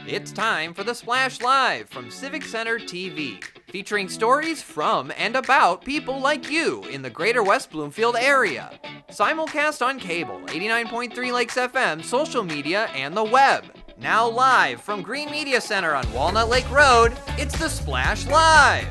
It's time for the Splash Live from Civic Center TV, featuring stories from and about people like you in the greater West Bloomfield area. Simulcast on cable, 89.3 Lakes FM, social media, and the web. Now live from Green Media Center on Walnut Lake Road, it's the Splash Live.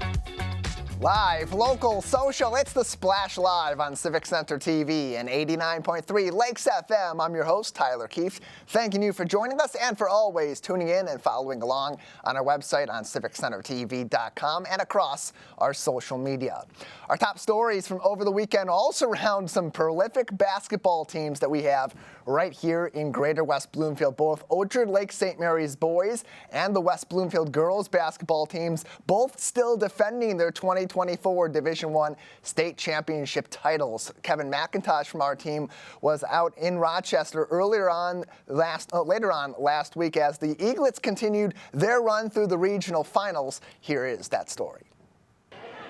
Live, local, social, it's the Splash Live on Civic Center TV and 89.3 Lakes FM. I'm your host, Tyler Keefe, thanking you for joining us and for always tuning in and following along on our website on civiccentertv.com and across our social media. Our top stories from over the weekend all surround some prolific basketball teams that we have right here in Greater West Bloomfield. Both Orchard Lake St. Mary's boys and the West Bloomfield girls basketball teams both still defending their 2024 Division I state championship titles. Kevin McIntosh from our team was out in Rochester later on last week as the Eaglets continued their run through the regional finals. Here is that story.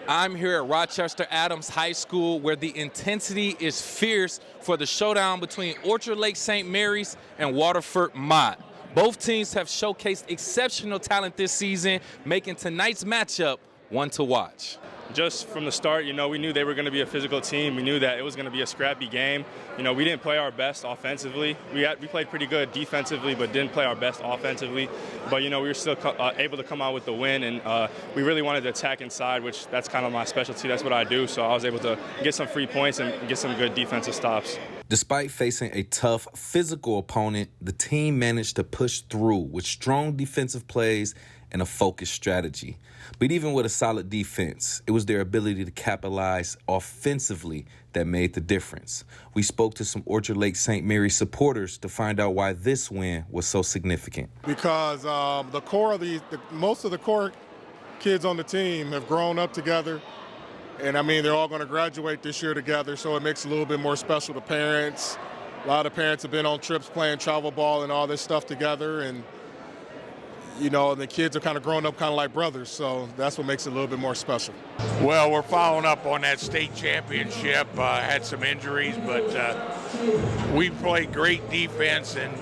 I'm here at Rochester Adams High School where the intensity is fierce for the showdown between Orchard Lake St. Mary's and Waterford Mott. Both teams have showcased exceptional talent this season, making tonight's matchup one to watch. Just from the start, we knew they were going to be a physical team. We knew that it was going to be a scrappy game. We didn't play our best offensively. We played pretty good defensively, but didn't play our best offensively. But, we were still able to come out with the win, and we really wanted to attack inside, which that's kind of my specialty. That's what I do. So I was able to get some free points and get some good defensive stops. Despite facing a tough physical opponent, the team managed to push through with strong defensive plays and a focused strategy. But even with a solid defense, it was their ability to capitalize offensively that made the difference. We spoke to some Orchard Lake St. Mary's supporters to find out why this win was so significant. Because most of the core kids on the team have grown up together. And they're all going to graduate this year together, so it makes it a little bit more special to parents. A lot of parents have been on trips playing travel ball and all this stuff together, and the kids are kind of grown up kind of like brothers, so that's what makes it a little bit more special. Well, we're following up on that state championship. Had some injuries, but we played great defense, and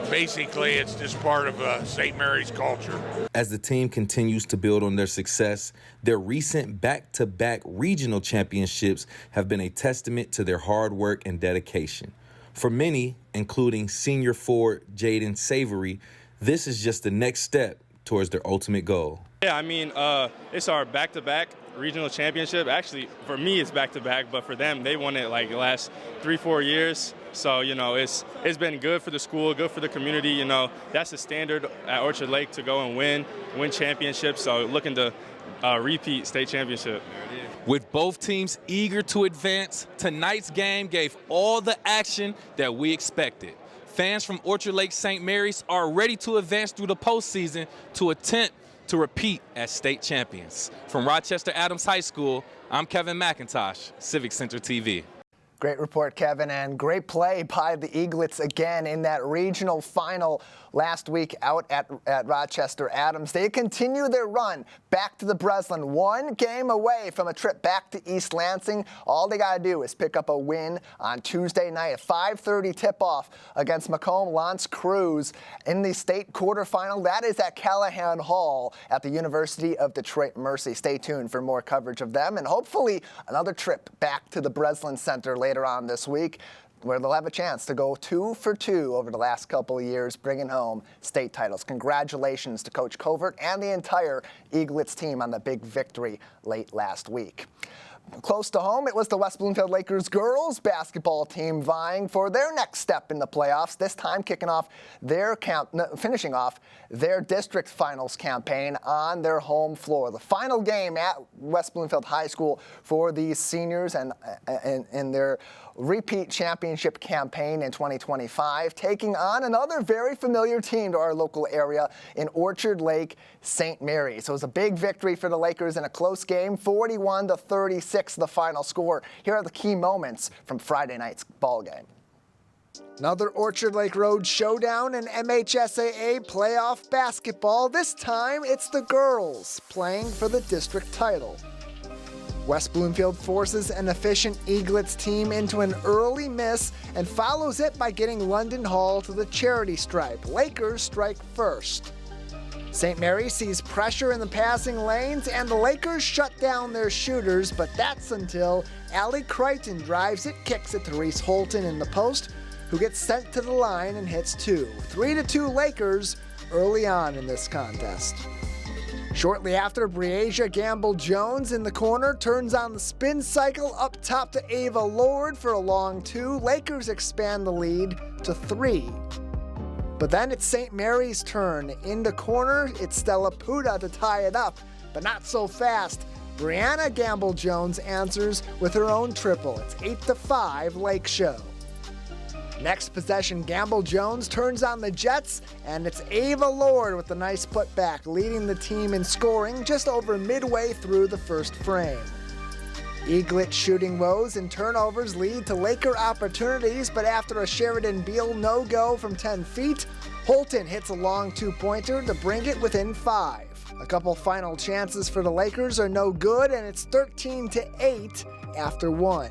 basically it's just part of St. Mary's culture. As the team continues to build on their success, their recent back-to-back regional championships have been a testament to their hard work and dedication. For many, including senior forward Jaden Savory, this is just the next step towards their ultimate goal. Yeah, it's our back-to-back regional championship. Actually, for me, it's back-to-back, but for them, they won it like the last 3-4 years. So, it's been good for the school, good for the community. That's the standard at Orchard Lake to go and win championships. So looking to repeat state championship. With both teams eager to advance, tonight's game gave all the action that we expected. Fans from Orchard Lake St. Mary's are ready to advance through the postseason to attempt to repeat as state champions. From Rochester Adams High School, I'm Kevin McIntosh, Civic Center TV. Great report, Kevin, and great play by the Eaglets again in that regional final last week out at Rochester Adams. They continue their run back to the Breslin, one game away from a trip back to East Lansing. All they got to do is pick up a win on Tuesday night, a 5:30 tip-off against Macomb L'Anse Creuse in the state quarterfinal. That is at Callahan Hall at the University of Detroit Mercy. Stay tuned for more coverage of them and hopefully another trip back to the Breslin Center later on this week, where they'll have a chance to go 2 for 2 over the last couple of years, bringing home state titles. Congratulations to Coach Covert and the entire Eaglets team on the big victory late last week. Close to home, it was the West Bloomfield Lakers girls basketball team vying for their next step in the playoffs, this time finishing off their district finals campaign on their home floor. The final game at West Bloomfield High School for these seniors and their repeat championship campaign in 2025, taking on another very familiar team to our local area in Orchard Lake St. Mary's. So it was a big victory for the Lakers in a close game, 41-36 the final score. Here are the key moments from Friday night's ball game. Another Orchard Lake Road showdown in MHSAA playoff basketball. This time it's the girls playing for the district title. West Bloomfield forces an efficient Eaglets team into an early miss and follows it by getting London Hall to the charity stripe. Lakers strike first. St. Mary's sees pressure in the passing lanes, and the Lakers shut down their shooters, but that's until Allie Crichton drives it, kicks it to Reese Holton in the post, who gets sent to the line and hits two. 3-2 Lakers early on in this contest. Shortly after, Breasia Gamble-Jones in the corner turns on the spin cycle up top to Ava Lord for a long two. Lakers expand the lead to 3. But then it's St. Mary's turn. In the corner, it's Stella Puda to tie it up, but not so fast. Brianna Gamble-Jones answers with her own triple. It's 8-5 Lake Show. Next possession, Gamble-Jones turns on the Jets, and it's Ava Lord with a nice putback, leading the team in scoring just over midway through the first frame. Eaglet shooting woes and turnovers lead to Laker opportunities, but after a Sheridan Beal no-go from 10 feet, Holton hits a long two-pointer to bring it within 5. A couple final chances for the Lakers are no good, and it's 13-8 after 1.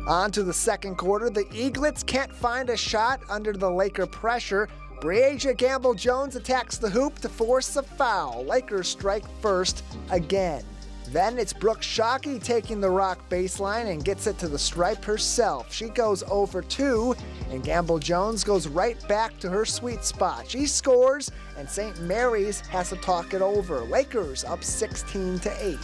On to the second quarter, the Eaglets can't find a shot under the Laker pressure. Breasia Gamble-Jones attacks the hoop to force a foul. Lakers strike first again. Then it's Brooke Shockey taking the rock baseline and gets it to the stripe herself. She goes 0 for 2, and Gamble-Jones goes right back to her sweet spot. She scores, and St. Mary's has to talk it over. Lakers up 16-8.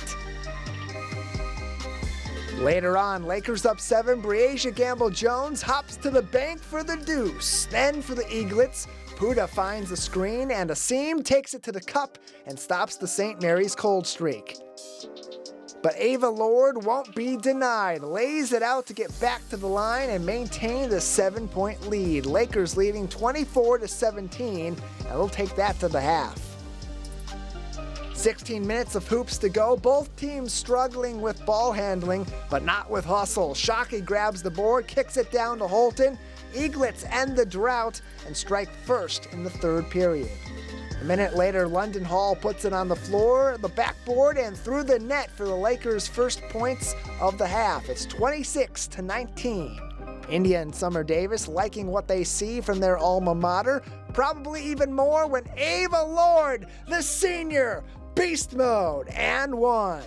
Later on, Lakers up 7, Breasia Gamble-Jones hops to the bank for the deuce. Then for the Eaglets, Puda finds a screen and a seam, takes it to the cup, and stops the St. Mary's cold streak. But Ava Lord won't be denied, lays it out to get back to the line and maintain the 7-point lead. Lakers leading 24-17, and they'll take that to the half. 16 minutes of hoops to go, both teams struggling with ball handling, but not with hustle. Shockey grabs the board, kicks it down to Holton. Eaglets end the drought and strike first in the third period. A minute later, London Hall puts it on the floor, the backboard, and through the net for the Lakers' first points of the half. It's 26-19. India and Summer Davis liking what they see from their alma mater, probably even more when Ava Lord, the senior, beast mode, and 1.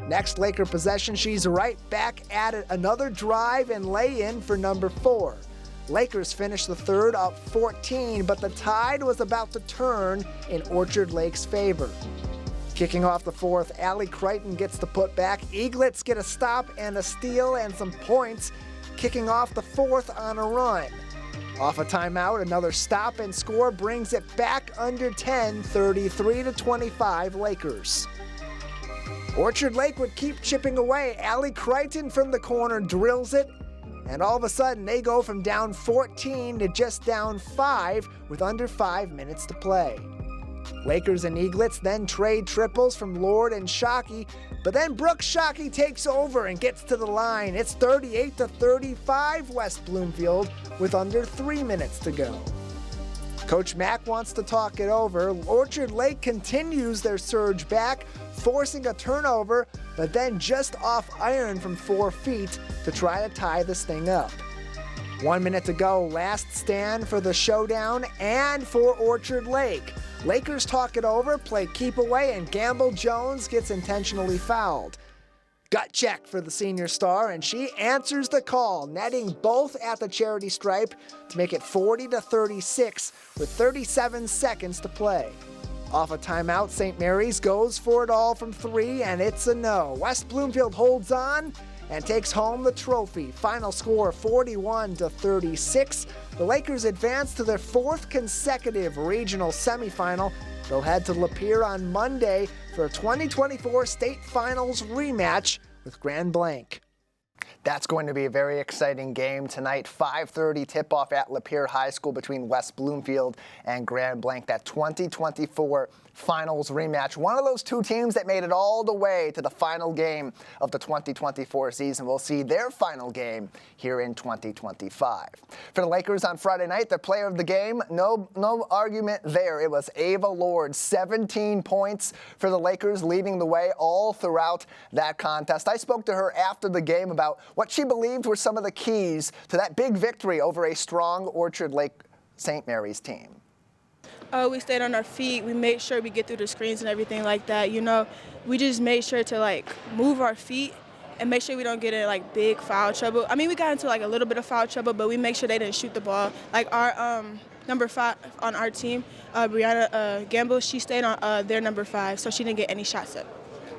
Next Laker possession, she's right back at it. Another drive and lay-in for number 4. Lakers finished the third up 14, but the tide was about to turn in Orchard Lake's favor. Kicking off the fourth, Allie Crichton gets the putback. Eaglets get a stop and a steal and some points, kicking off the fourth on a run. Off a timeout, another stop and score brings it back under 10, 33-25 Lakers. Orchard Lake would keep chipping away. Allie Crichton from the corner drills it, and all of a sudden they go from down 14 to just down 5 with under 5 minutes to play. Lakers and Eaglets then trade triples from Lord and Shockey, but then Brooke Shockey takes over and gets to the line. It's 38-35 West Bloomfield with under 3 minutes to go. Coach Mack wants to talk it over. Orchard Lake continues their surge back, forcing a turnover, but then just off iron from 4 feet to try to tie this thing up. 1 minute to go, last stand for the showdown and for Orchard Lake. Lakers talk it over, play keep away, and Gamble-Jones gets intentionally fouled. Gut check for the senior star, and she answers the call, netting both at the charity stripe to make it 40-36 with 37 seconds to play. Off a timeout, St. Mary's goes for it all from 3, and it's a no. West Bloomfield holds on and takes home the trophy. Final score 41-36. The Lakers advance to their 4th consecutive regional semifinal. They'll head to Lapeer on Monday for a 2024 state finals rematch with Grand Blanc. That's going to be a very exciting game tonight. 5:30 tip-off at Lapeer High School between West Bloomfield and Grand Blanc. That 2024 finals rematch. One of those two teams that made it all the way to the final game of the 2024 season. We'll see their final game here in 2025. For the Lakers on Friday night, the player of the game, no argument there. It was Ava Lord, 17 points for the Lakers, leading the way all throughout that contest. I spoke to her after the game about what she believed were some of the keys to that big victory over a strong Orchard Lake St. Mary's team. We stayed on our feet. We made sure we get through the screens and everything like that. We just made sure to move our feet and make sure we don't get in big foul trouble. I mean, we got into a little bit of foul trouble, but we make sure they didn't shoot the ball. Our number 5 on our team, Brianna Gamble, she stayed on their number 5, so she didn't get any shots up.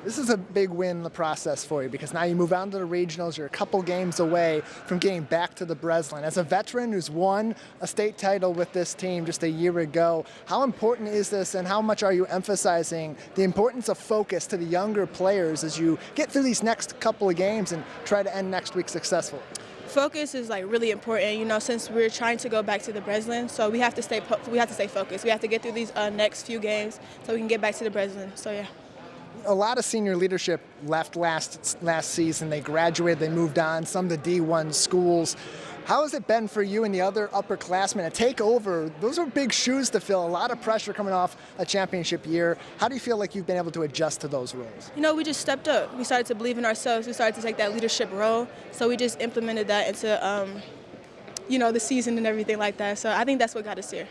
This is a big win in the process for you because now you move on to the regionals. You're a couple games away from getting back to the Breslin. As a veteran who's won a state title with this team just a year ago, how important is this and how much are you emphasizing the importance of focus to the younger players as you get through these next couple of games and try to end next week successfully? Focus is really important, since we're trying to go back to the Breslin, so we have to stay focused. We have to get through these next few games so we can get back to the Breslin. So yeah. A lot of senior leadership left last season. They graduated, they moved on, some to D1 schools. How has it been for you and the other upperclassmen to take over? Those are big shoes to fill, a lot of pressure coming off a championship year. How do you feel like you've been able to adjust to those roles? We just stepped up. We started to believe in ourselves. We started to take that leadership role. So we just implemented that into, the season and everything like that. So I think that's what got us here.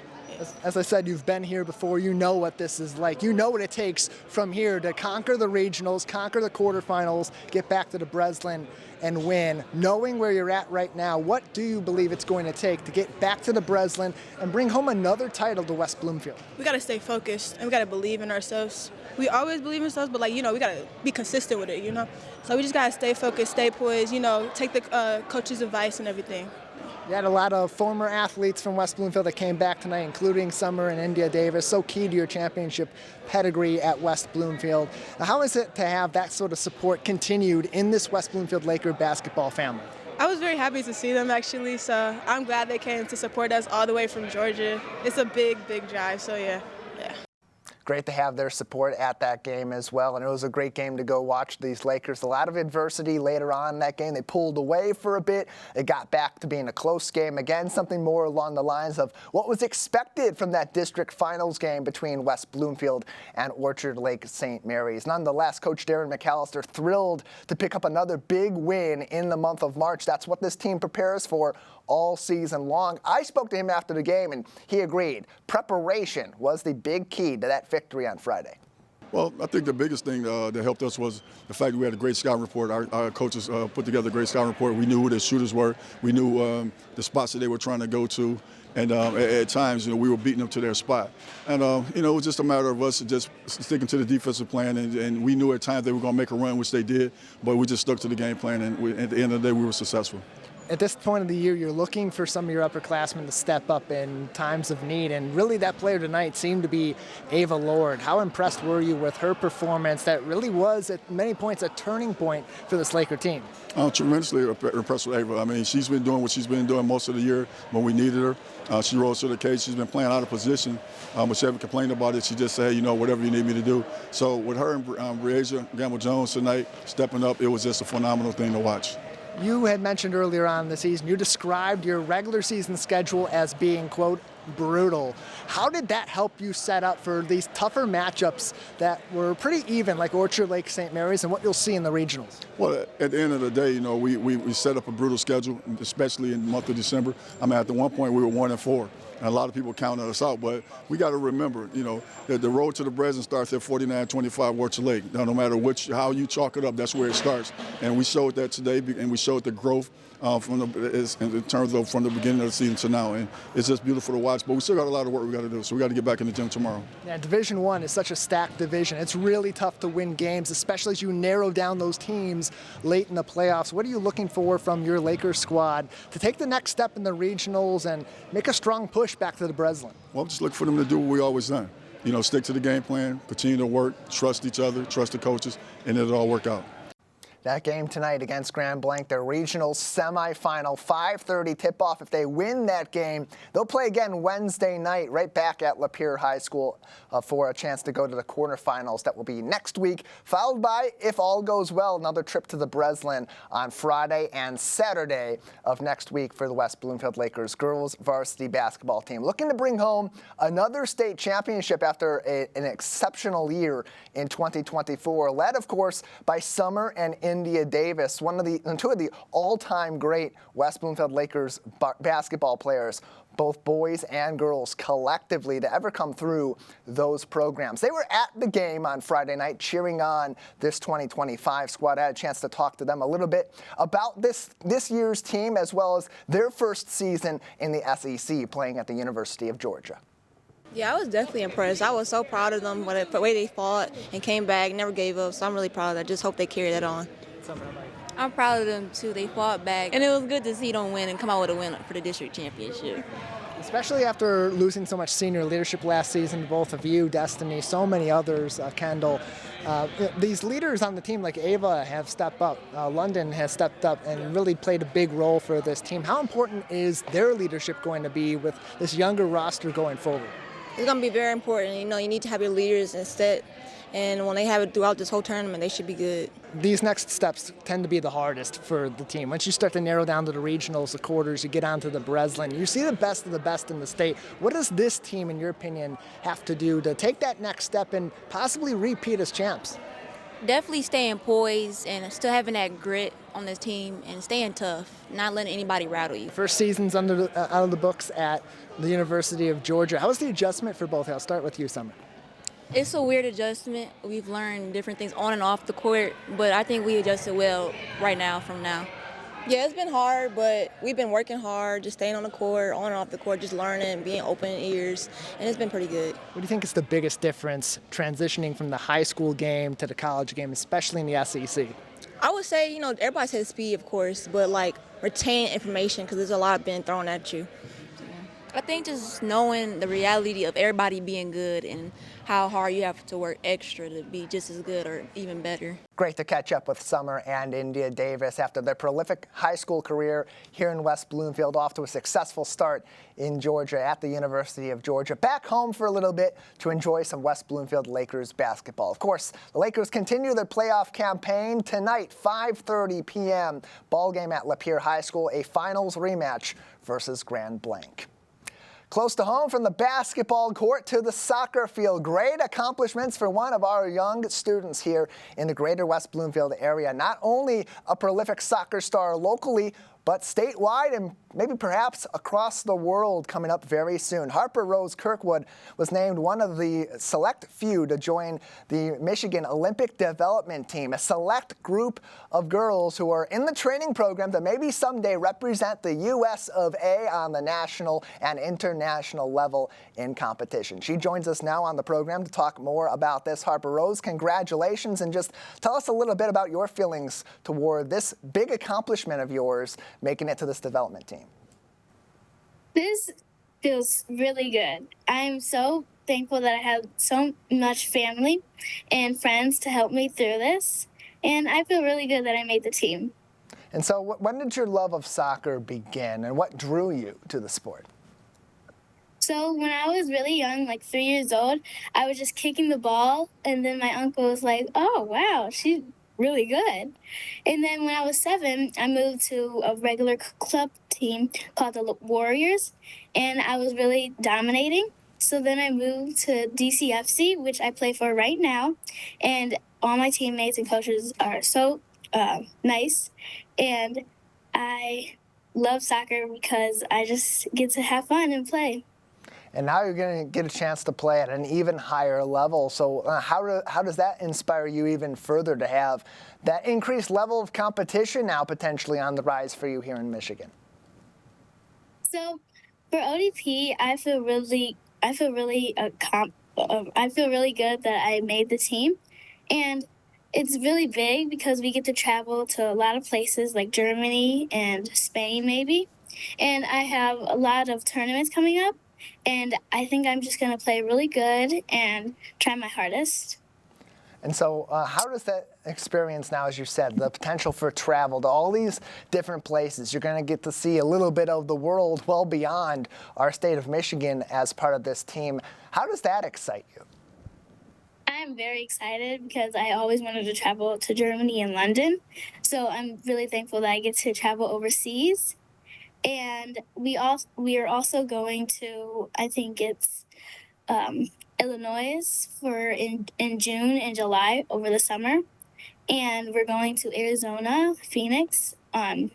As I said, you've been here before. You know what this is like. You know what it takes from here to conquer the regionals, conquer the quarterfinals, get back to the Breslin and win. Knowing where you're at right now, what do you believe it's going to take to get back to the Breslin and bring home another title to West Bloomfield? We got to stay focused and we got to believe in ourselves. We always believe in ourselves, but we got to be consistent with it, So we just got to stay focused, stay poised, take the coach's advice and everything. You had a lot of former athletes from West Bloomfield that came back tonight, including Summer and India Davis, so key to your championship pedigree at West Bloomfield. Now, how is it to have that sort of support continued in this West Bloomfield Laker basketball family? I was very happy to see them, actually, so I'm glad they came to support us all the way from Georgia. It's a big, big drive, so yeah. Great to have their support at that game as well, and it was a great game to go watch these Lakers. A lot of adversity later on in that game. They pulled away for a bit. It got back to being a close game again, something more along the lines of what was expected from that district finals game between West Bloomfield and Orchard Lake St. Mary's. Nonetheless, Coach Darren McAllister thrilled to pick up another big win in the month of March. That's what this team prepares for all season long. I spoke to him after the game, and he agreed. Preparation was the big key to that victory on Friday. Well, I think the biggest thing that helped us was the fact that we had a great scouting report. Our coaches put together a great scouting report. We knew who the shooters were. We knew the spots that they were trying to go to. And at times, we were beating them to their spot. And, it was just a matter of us just sticking to the defensive plan. And we knew at times they were going to make a run, which they did. But we just stuck to the game plan. And at the end of the day, we were successful. At this point of the year, you're looking for some of your upperclassmen to step up in times of need, and really that player tonight seemed to be Ava Lord. How impressed were you with her performance that really was, at many points, a turning point for this Laker team? Tremendously impressed with Ava. I mean, she's been doing what she's been doing most of the year when we needed her. She rose to the occasion. She's been playing out of position, but she haven't complained about it. She just said, whatever you need me to do. So with her and Breasia Gamble-Jones tonight stepping up, it was just a phenomenal thing to watch. You had mentioned earlier on in the season, you described your regular season schedule as being, quote, brutal. How did that help you set up for these tougher matchups that were pretty even, like Orchard Lake St. Mary's, and what you'll see in the regionals? Well, at the end of the day, we set up a brutal schedule, especially in the month of December. I mean, at the one point, we were 1-4. And a lot of people counted us out, but we got to remember, that the road to the Breslin starts at 49-25 Orchard Lake. Now, no matter how you chalk it up, that's where it starts. And we showed that today, and we showed the growth from the beginning of the season to now. And it's just beautiful to watch, but we still got a lot of work we got to do, so we got to get back in the gym tomorrow. Yeah, Division I is such a stacked division. It's really tough to win games, especially as you narrow down those teams late in the playoffs. What are you looking for from your Lakers squad to take the next step in the regionals and make a strong push back to the Breslin? Well, I'm just looking for them to do what we always done. Stick to the game plan, continue to work, trust each other, trust the coaches, and it'll all work out. That game tonight against Grand Blanc, their regional semifinal, 5:30 tip-off. If they win that game, they'll play again Wednesday night right back at Lapeer High School for a chance to go to the quarterfinals. That will be next week, followed by, if all goes well, another trip to the Breslin on Friday and Saturday of next week for the West Bloomfield Lakers girls varsity basketball team. Looking to bring home another state championship after an exceptional year in 2024, led, of course, by Summer and India Davis, two of the all-time great West Bloomfield Lakers basketball players. both boys and girls collectively to ever come through those programs. They were at the game on Friday night cheering on this 2025 squad. I had a chance to talk to them a little bit about this year's team as well as their first season in the SEC playing at the University of Georgia. Yeah, I was definitely impressed. I was so proud of them for the way they fought and came back, never gave up. So I'm really proud of that. Just hope they carry that on. I'm proud of them too. They fought back, and it was good to see them win and come out with a win for the district championship. Especially after losing so much senior leadership last season, both of you, Destiny, so many others, Kendall. These leaders on the team like Ava have stepped up. London has stepped up and really played a big role for this team. How important is their leadership going to be with this younger roster going forward? It's going to be very important. You know, you need to have your leaders instead. And when they have it throughout this whole tournament, they should be good. These next steps tend to be the hardest for the team. Once you start to narrow down to the regionals, the quarters, you get onto the Breslin, you see the best of the best in the state. What does this team, in your opinion, have to do to take that next step and possibly repeat as champs? Definitely staying poised and still having that grit on this team and staying tough, not letting anybody rattle you. First season's out of the books at the University of Georgia. How was the adjustment for both? I'll start with you, Summer. It's a weird adjustment. We've learned different things on and off the court, but I think we adjusted well right now from now. Yeah, it's been hard, but we've been working hard, just staying on the court, on and off the court, just learning, being open ears, and it's been pretty good. What do you think is the biggest difference transitioning from the high school game to the college game, especially in the SEC? I would say, you know, everybody says speed, of course, but like retain information because there's a lot being thrown at you. I think just knowing the reality of everybody being good and how hard you have to work extra to be just as good or even better. Great to catch up with Summer and India Davis after their prolific high school career here in West Bloomfield, off to a successful start in Georgia at the University of Georgia. Back home for a little bit to enjoy some West Bloomfield Lakers basketball. Of course, the Lakers continue their playoff campaign tonight, 5:30 p.m. Ball game at Lapeer High School, a finals rematch versus Grand Blanc. Close to home, from the basketball court to the soccer field. Great accomplishments for one of our young students here in the greater West Bloomfield area. Not only a prolific soccer star locally, but statewide and maybe perhaps across the world coming up very soon. Harper Rose Kirkwood was named one of the select few to join the Michigan Olympic Development Team, a select group of girls who are in the training program that maybe someday represent the U.S. of A on the national and international level in competition. She joins us now on the program to talk more about this. Harper Rose, congratulations, and just tell us a little bit about your feelings toward this big accomplishment of yours, making it to this development team. This feels really good. I'm so thankful that I have so much family and friends to help me through this, and I feel really good that I made the team. And so when did your love of soccer begin, and what drew you to the sport? So when I was really young, like 3 years old, I was just kicking the ball, and then my uncle was like, oh, wow, she's really good. And then when I was 7, I moved to a regular club team called the Warriors, and I was really dominating. So then I moved to DCFC, which I play for right now, and all my teammates and coaches are so nice, and I love soccer because I just get to have fun and play. And now you're going to get a chance to play at an even higher level. So how does that inspire you even further to have that increased level of competition now potentially on the rise for you here in Michigan? So for ODP, I feel really good that I made the team, and it's really big because we get to travel to a lot of places like Germany and Spain maybe, and I have a lot of tournaments coming up. And I think I'm just going to play really good and try my hardest. And so how does that experience now, as you said, the potential for travel to all these different places, you're going to get to see a little bit of the world well beyond our state of Michigan as part of this team. How does that excite you? I'm very excited because I always wanted to travel to Germany and London. So I'm really thankful that I get to travel overseas. And we are also going to, I think it's Illinois in June and July over the summer. And we're going to Arizona, Phoenix in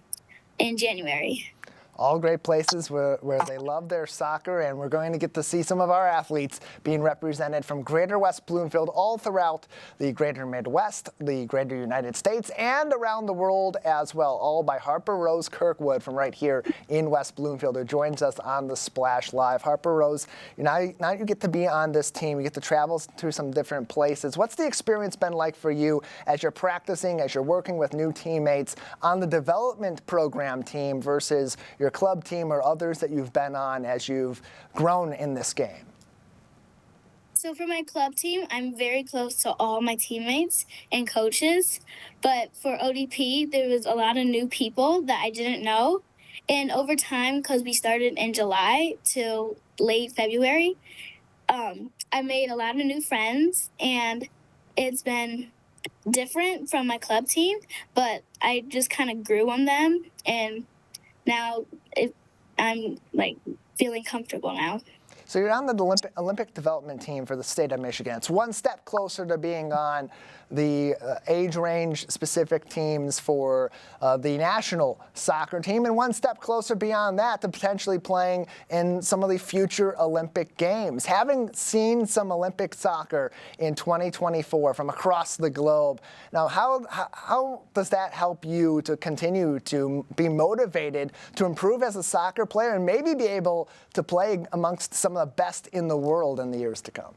January. All great places where they love their soccer, and we're going to get to see some of our athletes being represented from Greater West Bloomfield all throughout the Greater Midwest, the Greater United States, and around the world as well, all by Harper Rose Kirkwood from right here in West Bloomfield, who joins us on the Splash Live. Harper Rose, now you get to be on this team. You get to travel to some different places. What's the experience been like for you as you're practicing, as you're working with new teammates on the development program team versus your club team or others that you've been on as you've grown in this game? So for my club team, I'm very close to all my teammates and coaches. But for ODP, there was a lot of new people that I didn't know. And over time, because we started in July till late February, I made a lot of new friends, and it's been different from my club team, but I just kind of grew on them, and now I'm like feeling comfortable now. So you're on the Olympic development team for the state of Michigan. It's one step closer to being on the age range specific teams for the national soccer team, and one step closer beyond that to potentially playing in some of the future Olympic Games. Having seen some Olympic soccer in 2024 from across the globe, now how does that help you to continue to be motivated to improve as a soccer player and maybe be able to play amongst some of the best in the world in the years to come?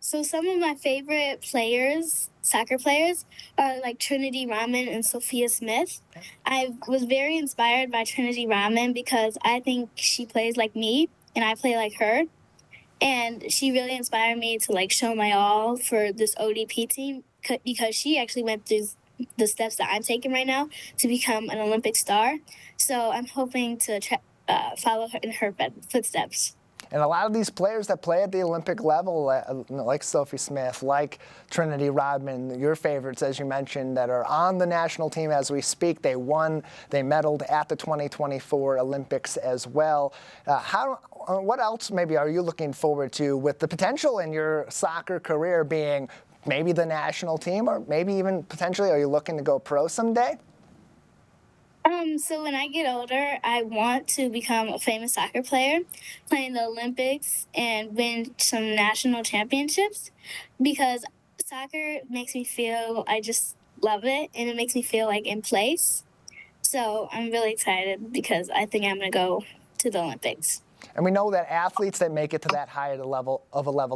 So some of my favorite players, soccer players, are like Trinity Rodman and Sophia Smith. I was very inspired by Trinity Rodman because I think she plays like me and I play like her. And she really inspired me to like show my all for this ODP team because she actually went through the steps that I'm taking right now to become an Olympic star. So I'm hoping to follow her in her footsteps. And a lot of these players that play at the Olympic level, like Sophie Smith, like Trinity Rodman, your favorites, as you mentioned, that are on the national team as we speak. They medaled at the 2024 Olympics as well. What else maybe are you looking forward to with the potential in your soccer career being maybe the national team, or maybe even potentially, are you looking to go pro someday? So when I get older, I want to become a famous soccer player, play in the Olympics, and win some national championships, because soccer makes me feel, I just love it, and it makes me feel like in place. So I'm really excited because I think I'm going to go to the Olympics. And we know that athletes that make it to that high level,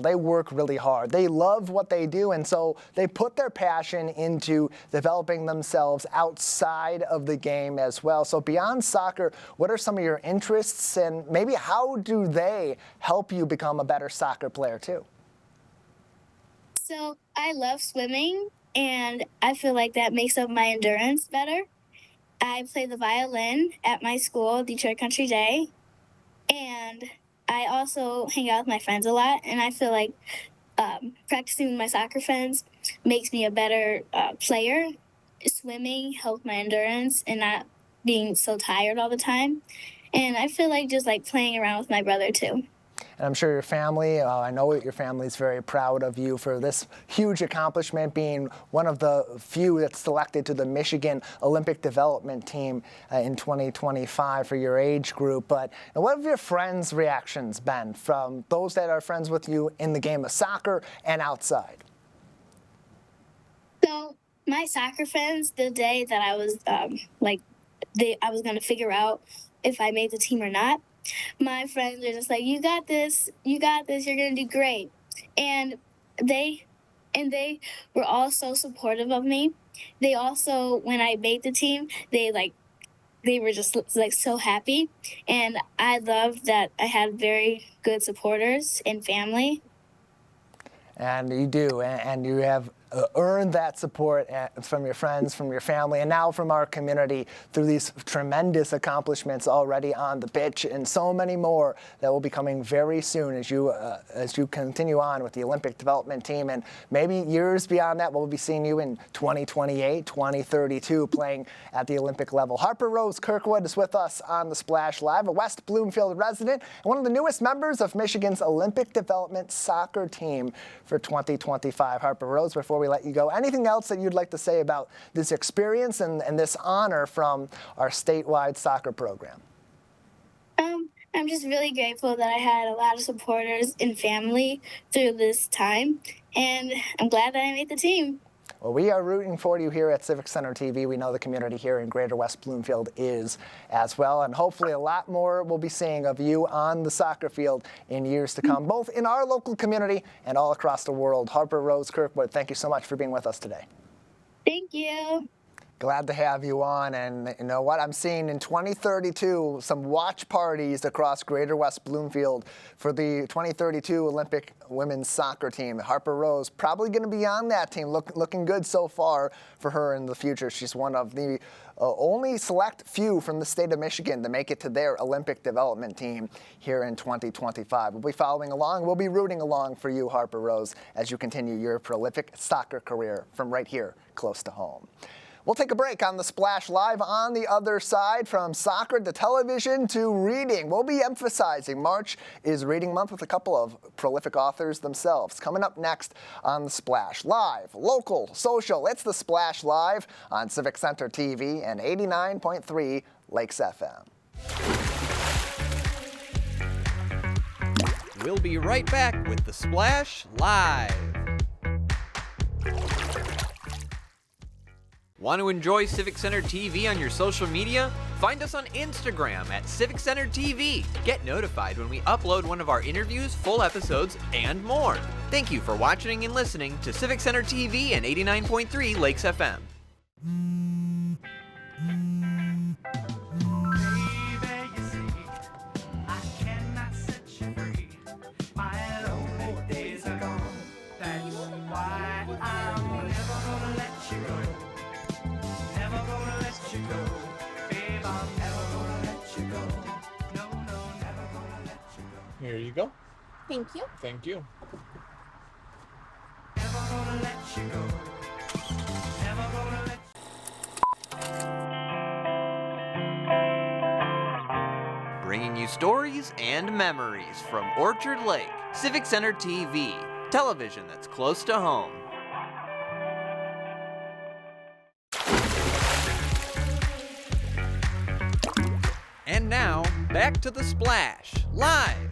they work really hard. They love what they do, and so they put their passion into developing themselves outside of the game as well. So beyond soccer, what are some of your interests, and maybe how do they help you become a better soccer player too? So I love swimming, and I feel like that makes up my endurance better. I play the violin at my school, Detroit Country Day. And I also hang out with my friends a lot, and I feel like practicing with my soccer friends makes me a better player. Swimming helps my endurance and not being so tired all the time. And I feel like just like playing around with my brother too. And I'm sure your family, I know your family is very proud of you for this huge accomplishment, being one of the few that's selected to the Michigan Olympic development team in 2025 for your age group. But what have your friends' reactions been from those that are friends with you in the game of soccer and outside? So my soccer friends, the day that I was I was going to figure out if I made the team or not, my friends are just like, you got this, you're going to do great. And they were all so supportive of me. They also, when I made the team, they were just like so happy. And I loved that I had very good supporters and family. And you do, and you have earned that support from your friends, from your family, and now from our community through these tremendous accomplishments already on the pitch, and so many more that will be coming very soon as you continue on with the Olympic development team. And maybe years beyond that, we'll be seeing you in 2028, 2032 playing at the Olympic level. Harper Rose Kirkwood is with us on the Splash Live, a West Bloomfield resident and one of the newest members of Michigan's Olympic development soccer team for 2025. Harper Rose, before we let you go. Anything else that you'd like to say about this experience and this honor from our statewide soccer program? I'm just really grateful that I had a lot of supporters and family through this time, and I'm glad that I made the team. Well, we are rooting for you here at Civic Center TV. We know the community here in Greater West Bloomfield is as well, and hopefully a lot more we'll be seeing of you on the soccer field in years to come, both in our local community and all across the world. Harper Rose Kirkwood, thank you so much for being with us today. Thank you. Glad to have you on, and you know what? I'm seeing in 2032 some watch parties across Greater West Bloomfield for the 2032 Olympic women's soccer team. Harper Rose probably going to be on that team, looking good so far for her in the future. She's one of the only select few from the state of Michigan to make it to their Olympic development team here in 2025. We'll be following along. We'll be rooting along for you, Harper Rose, as you continue your prolific soccer career from right here close to home. We'll take a break on the Splash Live. On the other side, from soccer to television to reading, we'll be emphasizing March is Reading Month with a couple of prolific authors themselves. Coming up next on the Splash Live, local, social, it's the Splash Live on Civic Center TV and 89.3 Lakes FM. We'll be right back with the Splash Live. Want to enjoy Civic Center TV on your social media? Find us on Instagram at Civic Center TV. Get notified when we upload one of our interviews, full episodes, and more. Thank you for watching and listening to Civic Center TV and 89.3 Lakes FM. Here you go. Thank you. Thank you. Bringing you stories and memories from Orchard Lake. Civic Center TV, television that's close to home. And now, back to the Splash, live.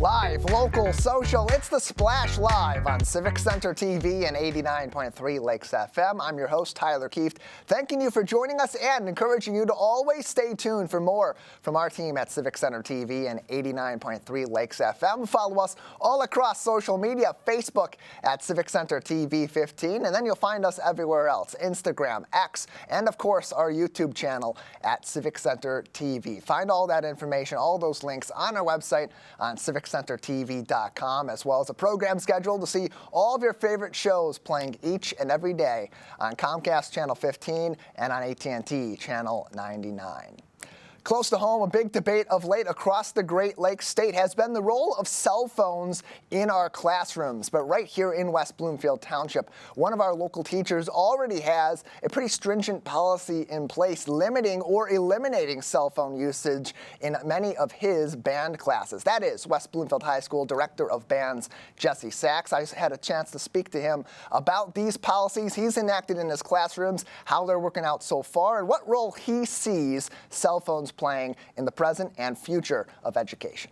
Live, local, social, it's the Splash Live on Civic Center TV and 89.3 Lakes FM. I'm your host, Tyler Kieft, thanking you for joining us and encouraging you to always stay tuned for more from our team at Civic Center TV and 89.3 Lakes FM. Follow us all across social media, Facebook at Civic Center TV 15, and then you'll find us everywhere else, Instagram, X, and of course our YouTube channel at Civic Center TV. Find all that information, all those links on our website on CivicCenterTV.com, as well as a program schedule to see all of your favorite shows playing each and every day on Comcast Channel 15 and on AT&T Channel 99. Close to home, a big debate of late across the Great Lakes state has been the role of cell phones in our classrooms. But right here in West Bloomfield Township, one of our local teachers already has a pretty stringent policy in place limiting or eliminating cell phone usage in many of his band classes. That is West Bloomfield High School Director of Bands, Jesse Sachs. I had a chance to speak to him about these policies he's enacted in his classrooms, how they're working out so far, and what role he sees cell phones playing in the present and future of education.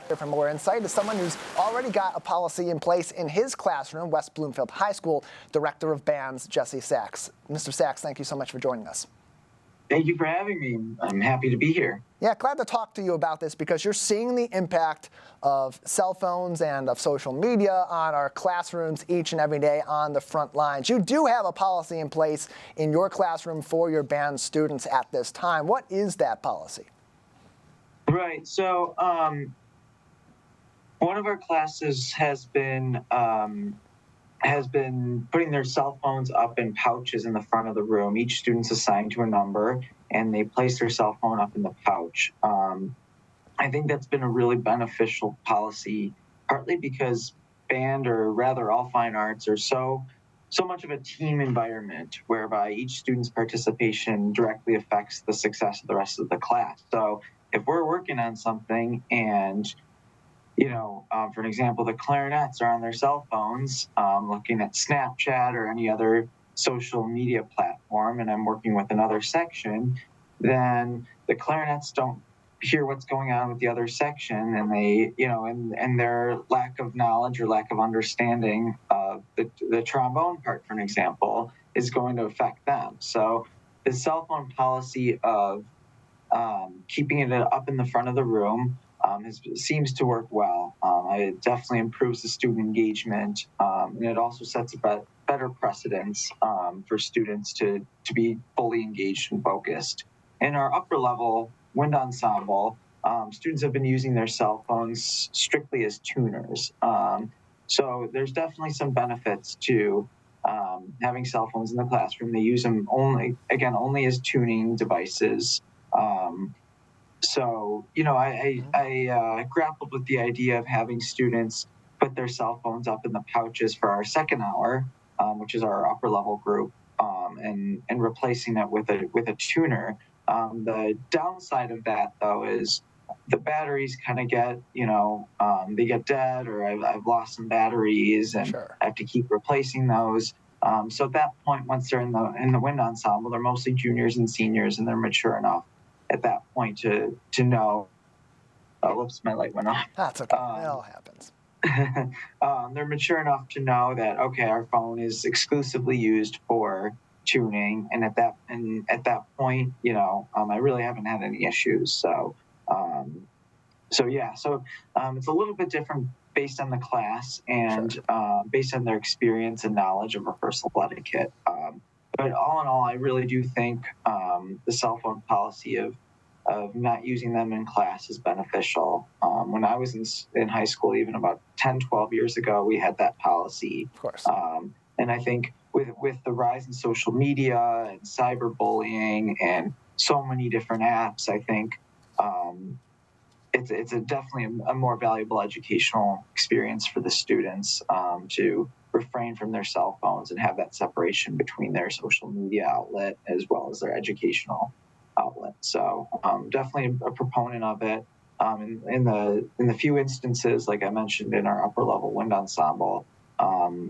For more insight is someone who's already got a policy in place in his classroom, West Bloomfield High School, Director of Bands, Jesse Sachs. Mr. Sachs, thank you so much for joining us. Thank you for having me. I'm happy to be here. Yeah, glad to talk to you about this because you're seeing the impact of cell phones and of social media on our classrooms each and every day on the front lines. You do have a policy in place in your classroom for your band students at this time. What is that policy? Right. So one of our classes has been putting their cell phones up in pouches in the front of the room. Each student's assigned to a number, and they place their cell phone up in the pouch. I think that's been a really beneficial policy, partly because band, or rather all fine arts, are so much of a team environment whereby each student's participation directly affects the success of the rest of the class. So if we're working on something and For an example, the clarinets are on their cell phones, looking at Snapchat or any other social media platform, and I'm working with another section, then the clarinets don't hear what's going on with the other section, and they, and their lack of knowledge or lack of understanding of the trombone part, for an example, is going to affect them. So the cell phone policy of keeping it up in the front of the room seems to work well. It definitely improves the student engagement, and it also sets a better precedence for students to be fully engaged and focused. In our upper level wind ensemble, students have been using their cell phones strictly as tuners. So there's definitely some benefits to having cell phones in the classroom. They use them only as tuning devices. I grappled with the idea of having students put their cell phones up in the pouches for our second hour, which is our upper level group, and replacing that with a tuner. The downside of that, though, is the batteries kind of get, they get dead, or I've lost some batteries, and Sure. I have to keep replacing those. So at that point, once they're in the wind ensemble, they're mostly juniors and seniors, and they're mature enough at that point to know. Oh, whoops, my light went off. That's okay. It all happens. They're mature enough to know that, okay, our phone is exclusively used for tuning, and at that point, I really haven't had any issues. So it's a little bit different based on the class and based on their experience and knowledge of rehearsal etiquette. But all in all, I really do think the cell phone policy of not using them in class is beneficial. When I was in high school, even about 10, 12 years ago, we had that policy. Of course. And I think with the rise in social media and cyberbullying and so many different apps, I think it's definitely a more valuable educational experience for the students to refrain from their cell phones and have that separation between their social media outlet as well as their educational outlet. So definitely a proponent of it. In the few instances, like I mentioned in our upper level wind ensemble,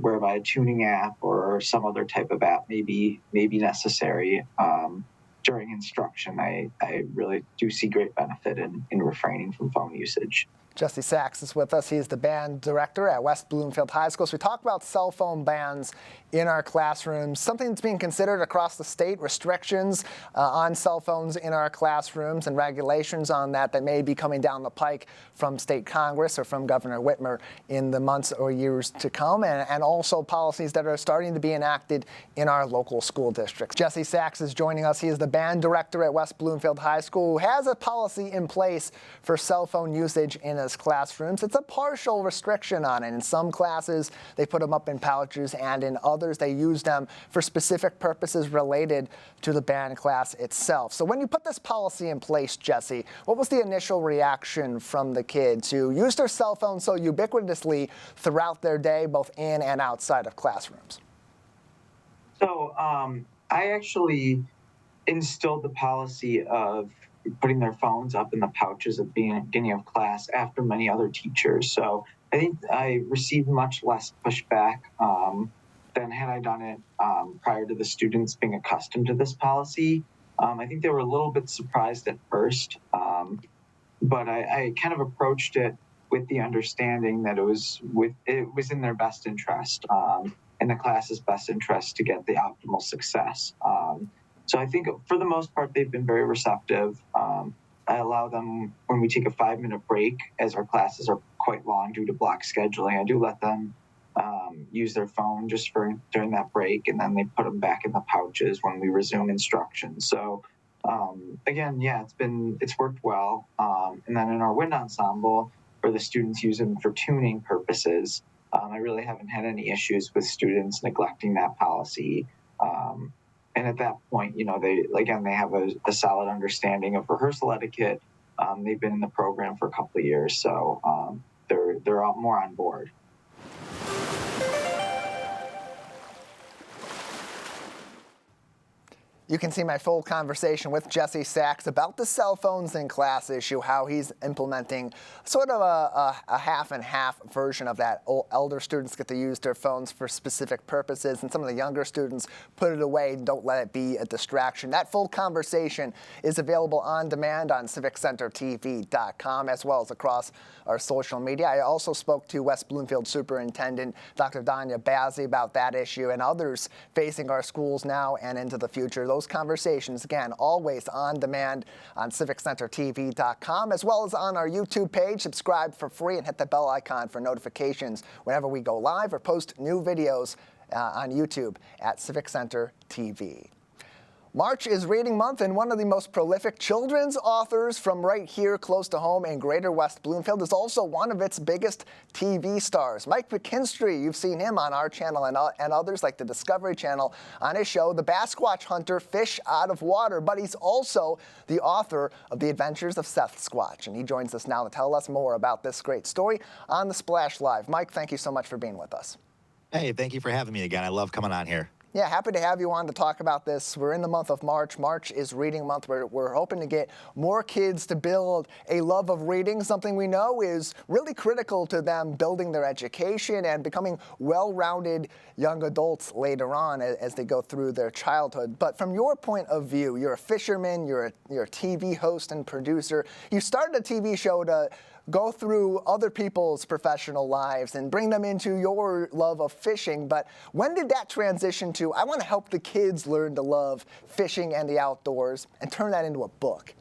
whereby a tuning app or some other type of app may be necessary during instruction, I really do see great benefit in refraining from phone usage. Jesse Sachs is with us. He's the band director at West Bloomfield High School. So we talk about cell phone bans in our classrooms, something that's being considered across the state, restrictions on cell phones in our classrooms and regulations on that may be coming down the pike from state Congress or from Governor Whitmer in the months or years to come, and also policies that are starting to be enacted in our local school districts. Jesse Sachs is joining us. He is the band director at West Bloomfield High School, who has a policy in place for cell phone usage in his classrooms. It's a partial restriction on it. In some classes, they put them up in pouches, and in others, they use them for specific purposes related to the band class itself. So when you put this policy in place, Jesse, what was the initial reaction from the kids who use their cell phones so ubiquitously throughout their day, both in and outside of classrooms? So I actually instilled the policy of putting their phones up in the pouches at the beginning of class after many other teachers. So I think I received much less pushback than had I done it prior to the students being accustomed to this policy. I think they were a little bit surprised at first, but I kind of approached it with the understanding that it was in their best interest, in the class's best interest to get the optimal success. So I think for the most part, they've been very receptive. I allow them, when we take a 5-minute break, as our classes are quite long due to block scheduling, I do let them use their phone just during that break, and then they put them back in the pouches when we resume instruction. So again, yeah, it's worked well. And then in our wind ensemble, where the students use them for tuning purposes, I really haven't had any issues with students neglecting that policy. And at that point, they have a solid understanding of rehearsal etiquette. They've been in the program for a couple of years, so they're all more on board. You can see my full conversation with Jesse Sachs about the cell phones in class issue, how he's implementing sort of a half and half version of that. Elder students get to use their phones for specific purposes, and some of the younger students put it away and don't let it be a distraction. That full conversation is available on demand on civiccentertv.com as well as across our social media. I also spoke to West Bloomfield Superintendent Dr. Danya Bazzi about that issue and others facing our schools now and into the future. Those conversations, again, always on demand on civiccentertv.com as well as on our YouTube page. Subscribe for free and hit the bell icon for notifications whenever we go live or post new videos on YouTube at Civic Center TV. March is Reading Month, and one of the most prolific children's authors from right here close to home in Greater West Bloomfield is also one of its biggest TV stars. Mike McKinstry, you've seen him on our channel and others like the Discovery Channel on his show, The Basquatch Hunter, Fish Out of Water, but he's also the author of The Adventures of Seth Squatch, and he joins us now to tell us more about this great story on the Splash Live. Mike, thank you so much for being with us. Hey, thank you for having me again. I love coming on here. Yeah, happy to have you on to talk about this. We're in the month of March. March is Reading Month. We're hoping to get more kids to build a love of reading, something we know is really critical to them building their education and becoming well-rounded young adults later on as they go through their childhood. But from your point of view, you're a fisherman, you're a TV host and producer. You started a TV show to go through other people's professional lives and bring them into your love of fishing. But when did that transition to, I want to help the kids learn to love fishing and the outdoors and turn that into a book?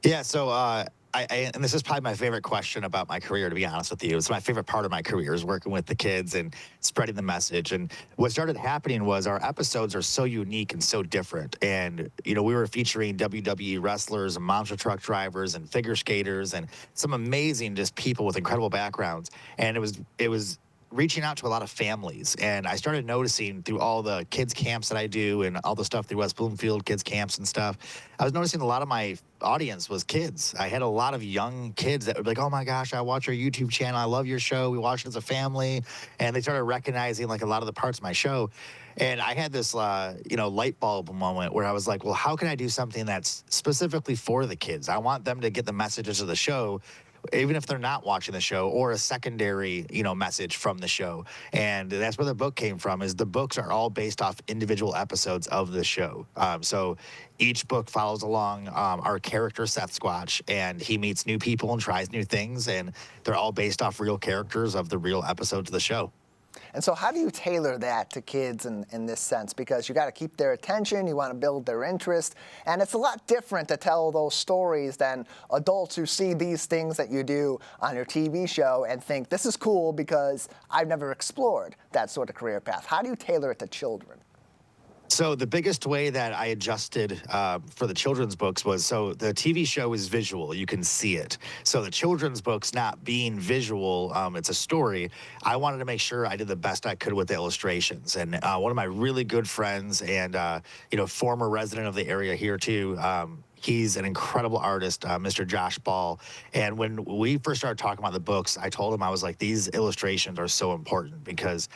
Yeah, so and this is probably my favorite question about my career, to be honest with you. It's my favorite part of my career is working with the kids and spreading the message. And what started happening was our episodes are so unique and so different. And, you know, we were featuring WWE wrestlers and monster truck drivers and figure skaters and some amazing just people with incredible backgrounds. And it was reaching out to a lot of families. And I started noticing through all the kids camps that I do and all the stuff through West Bloomfield kids camps and stuff, I was noticing a lot of my audience was kids. I had a lot of young kids that would be like, oh my gosh, I watch your YouTube channel. I love your show. We watch it as a family. And they started recognizing like a lot of the parts of my show. And I had this, light bulb moment where I was like, well, how can I do something that's specifically for the kids? I want them to get the messages of the show, even if they're not watching the show, or a secondary, message from the show. And that's where the book came from, is the books are all based off individual episodes of the show. So each book follows along our character, Seth Squatch, and he meets new people and tries new things, and they're all based off real characters of the real episodes of the show. And so how do you tailor that to kids in this sense? Because you got to keep their attention, you want to build their interest, and it's a lot different to tell those stories than adults who see these things that you do on your TV show and think, this is cool because I've never explored that sort of career path. How do you tailor it to children? So the biggest way that I adjusted for the children's books was, so the TV show is visual. You can see it. So the children's books not being visual, it's a story. I wanted to make sure I did the best I could with the illustrations. And one of my really good friends and, former resident of the area here too, he's an incredible artist, Mr. Josh Ball. And when we first started talking about the books, I told him, I was like, these illustrations are so important because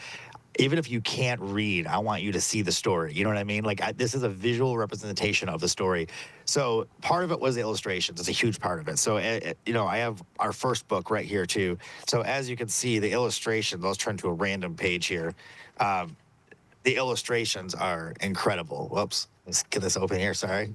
even if you can't read, I want you to see the story. You know what I mean? Like, this is a visual representation of the story. So part of it was the illustrations. It's a huge part of it. So, I have our first book right here, too. So as you can see, the illustrations, let's turn to a random page here. The illustrations are incredible. Whoops. Let's get this open here. Sorry.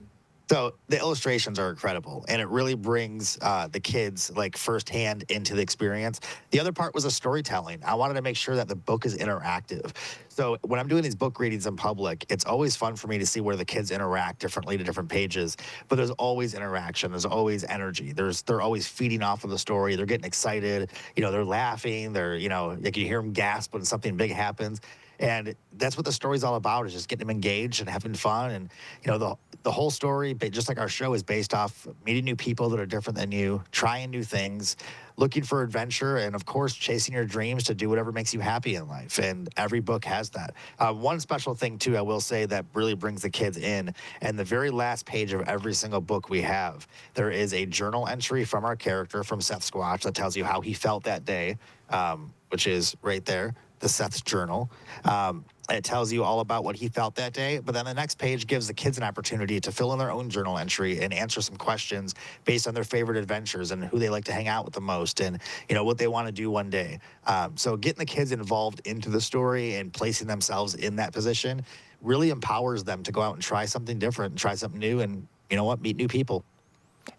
So the illustrations are incredible, and it really brings the kids like firsthand into the experience. The other part was the storytelling. I wanted to make sure that the book is interactive. So when I'm doing these book readings in public, it's always fun for me to see where the kids interact differently to different pages. But there's always interaction. There's always energy. They're always feeding off of the story. They're getting excited. They're laughing. They're, like you hear them gasp when something big happens. And that's what the story's all about, is just getting them engaged and having fun. And, the whole story, just like our show, is based off meeting new people that are different than you, trying new things, looking for adventure, and, of course, chasing your dreams to do whatever makes you happy in life. And every book has that. One special thing, too, I will say that really brings the kids in, and the very last page of every single book we have, there is a journal entry from our character, from Seth Squatch, that tells you how he felt that day, which is right there, the Seth's journal. It tells you all about what he felt that day. But then the next page gives the kids an opportunity to fill in their own journal entry and answer some questions based on their favorite adventures and who they like to hang out with the most and, what they want to do one day. So getting the kids involved into the story and placing themselves in that position really empowers them to go out and try something different and try something new and, meet new people.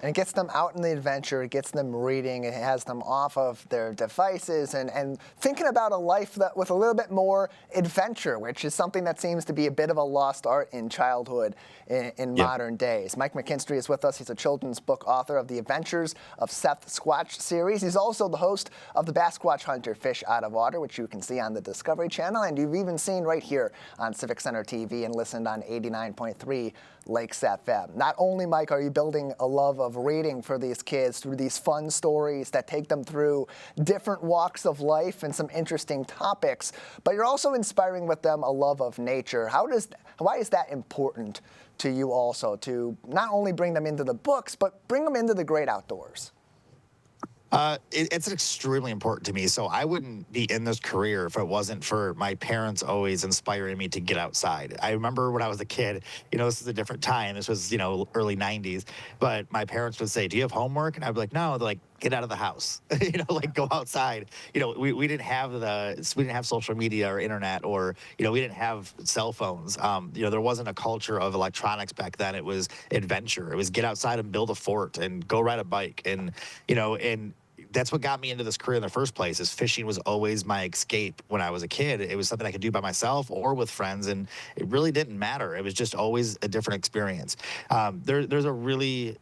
And it gets them out in the adventure, it gets them reading, it has them off of their devices and thinking about a life that with a little bit more adventure, which is something that seems to be a bit of a lost art in childhood in modern days. Mike McKinstry is with us. He's a children's book author of The Adventures of Seth Squatch series. He's also the host of the Bass Squatch Hunter Fish Out of Water, which you can see on the Discovery Channel, and you've even seen right here on Civic Center TV and listened on 89.3 Lakes FM. Not only, Mike, are you building a love of reading for these kids through these fun stories that take them through different walks of life and some interesting topics, but you're also inspiring with them a love of nature. Why is that important to you also, to not only bring them into the books, but bring them into the great outdoors? It's extremely important to me. So I wouldn't be in this career if it wasn't for my parents always inspiring me to get outside. I remember when I was a kid, this is a different time. This was, early 90s. But my parents would say, do you have homework? And I'd be like, no. They're like, get out of the house, go outside. We didn't have social media or internet or, we didn't have cell phones. There wasn't a culture of electronics back then. It was adventure. It was get outside and build a fort and go ride a bike. And, and that's what got me into this career in the first place. Is fishing was always my escape when I was a kid. It was something I could do by myself or with friends, and it really didn't matter. It was just always a different experience. There's a really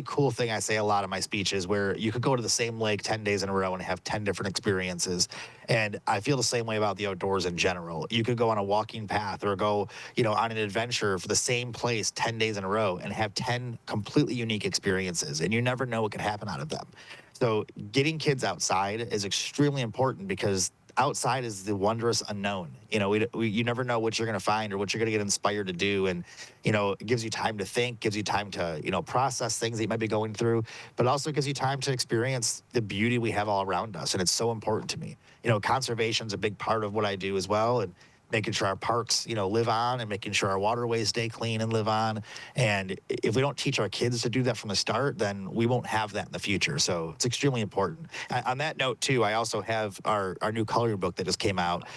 cool thing I say a lot in my speeches where you could go to the same lake 10 days in a row and have 10 different experiences. And I feel the same way about the outdoors in general. You could go on a walking path or go, on an adventure for the same place 10 days in a row and have 10 completely unique experiences. And you never know what could happen out of them. So getting kids outside is extremely important because outside is the wondrous unknown. You never know what you're going to find or what you're going to get inspired to do. And, it gives you time to think, gives you time to, process things that you might be going through, but also gives you time to experience the beauty we have all around us. And it's so important to me. Conservation is a big part of what I do as well. And making sure our parks, live on and making sure our waterways stay clean and live on. And if we don't teach our kids to do that from the start, then we won't have that in the future. So it's extremely important. On that note, too, I also have our new coloring book that just came out.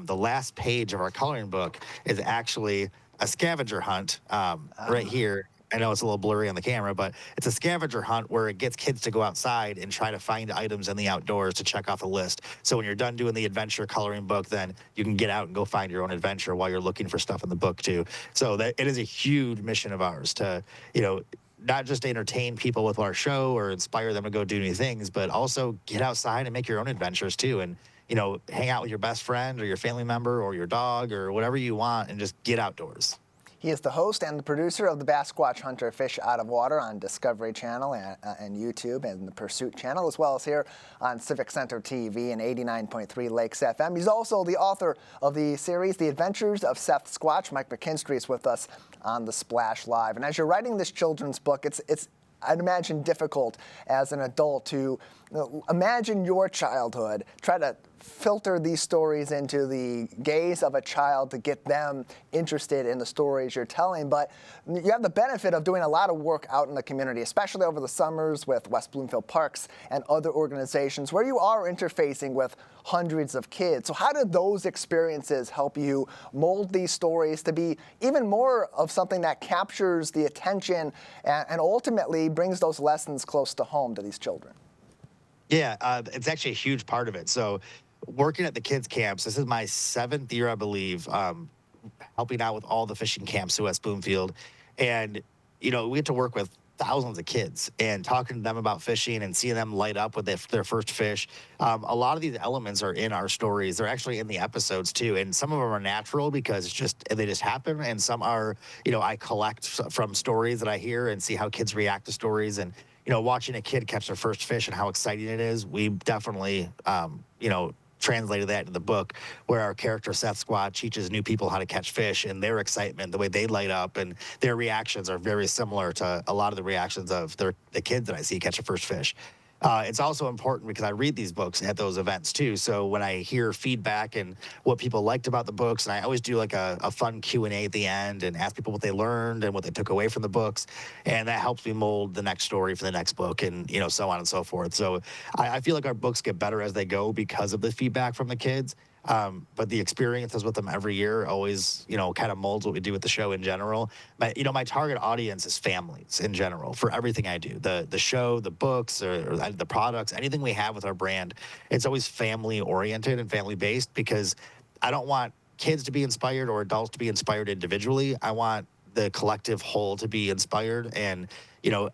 The last page of our coloring book is actually a scavenger hunt right here. I know it's a little blurry on the camera, but it's a scavenger hunt where it gets kids to go outside and try to find items in the outdoors to check off the list. So when you're done doing the adventure coloring book, then you can get out and go find your own adventure while you're looking for stuff in the book too. So that it is a huge mission of ours to, not just entertain people with our show or inspire them to go do new things, but also get outside and make your own adventures too. And, hang out with your best friend or your family member or your dog or whatever you want and just get outdoors. He is the host and the producer of the Bass Squatch Hunter Fish Out of Water on Discovery Channel and YouTube and the Pursuit Channel, as well as here on Civic Center TV and 89.3 Lakes FM. He's also the author of the series The Adventures of Seth Squatch. Mike McKinstry is with us on the Splash Live. And as you're writing this children's book, it's I'd imagine difficult as an adult to imagine your childhood, try to filter these stories into the gaze of a child to get them interested in the stories you're telling. But you have the benefit of doing a lot of work out in the community, especially over the summers with West Bloomfield Parks and other organizations where you are interfacing with hundreds of kids. So how did those experiences help you mold these stories to be even more of something that captures the attention and ultimately brings those lessons close to home to these children? Yeah, it's actually a huge part of it. So working at the kids' camps, this is my 7th year, I believe, helping out with all the fishing camps at West Bloomfield. And, we get to work with thousands of kids and talking to them about fishing and seeing them light up with their first fish. A lot of these elements are in our stories. They're actually in the episodes too. And some of them are natural because they just happen. And some are, I collect from stories that I hear and see how kids react to stories. And, watching a kid catch their first fish and how exciting it is, we definitely, translated that into the book where our character Seth Squatch teaches new people how to catch fish and their excitement, the way they light up, and their reactions are very similar to a lot of the reactions of the kids that I see catch a first fish. It's also important because I read these books at those events too. So when I hear feedback and what people liked about the books, and I always do like a fun Q&A at the end and ask people what they learned and what they took away from the books, and that helps me mold the next story for the next book, and so on and so forth. So I feel like our books get better as they go because of the feedback from the kids. But the experiences with them every year always, kind of molds what we do with the show in general. But, my target audience is families in general for everything I do. The show, the books, or the products, anything we have with our brand, it's always family oriented and family based because I don't want kids to be inspired or adults to be inspired individually. I want the collective whole to be inspired. And,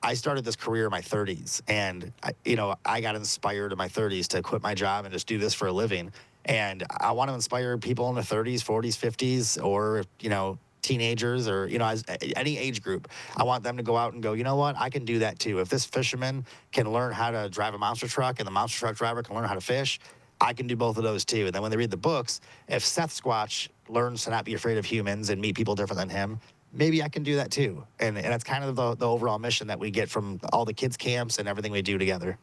I started this career in my 30s, and, I got inspired in my 30s to quit my job and just do this for a living. And I want to inspire people in their 30s, 40s, 50s, or, teenagers or, as any age group. I want them to go out and go, you know what, I can do that too. If this fisherman can learn how to drive a monster truck and the monster truck driver can learn how to fish, I can do both of those too. And then when they read the books, if Seth Squatch learns to not be afraid of humans and meet people different than him, maybe I can do that too. And that's kind of the overall mission that we get from all the kids' camps and everything we do together.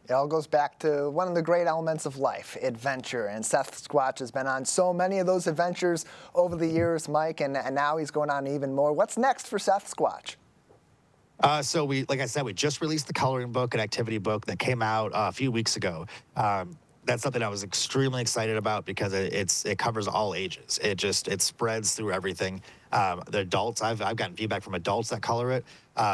It all goes back to one of the great elements of life, adventure. And Seth Squatch has been on so many of those adventures over the years, Mike, and now he's going on even more. What's next for Seth Squatch? So like I said, we just released the coloring book and activity book that came out a few weeks ago. That's something I was extremely excited about because it covers all ages. It spreads through everything. The adults, I've gotten feedback from adults that color it.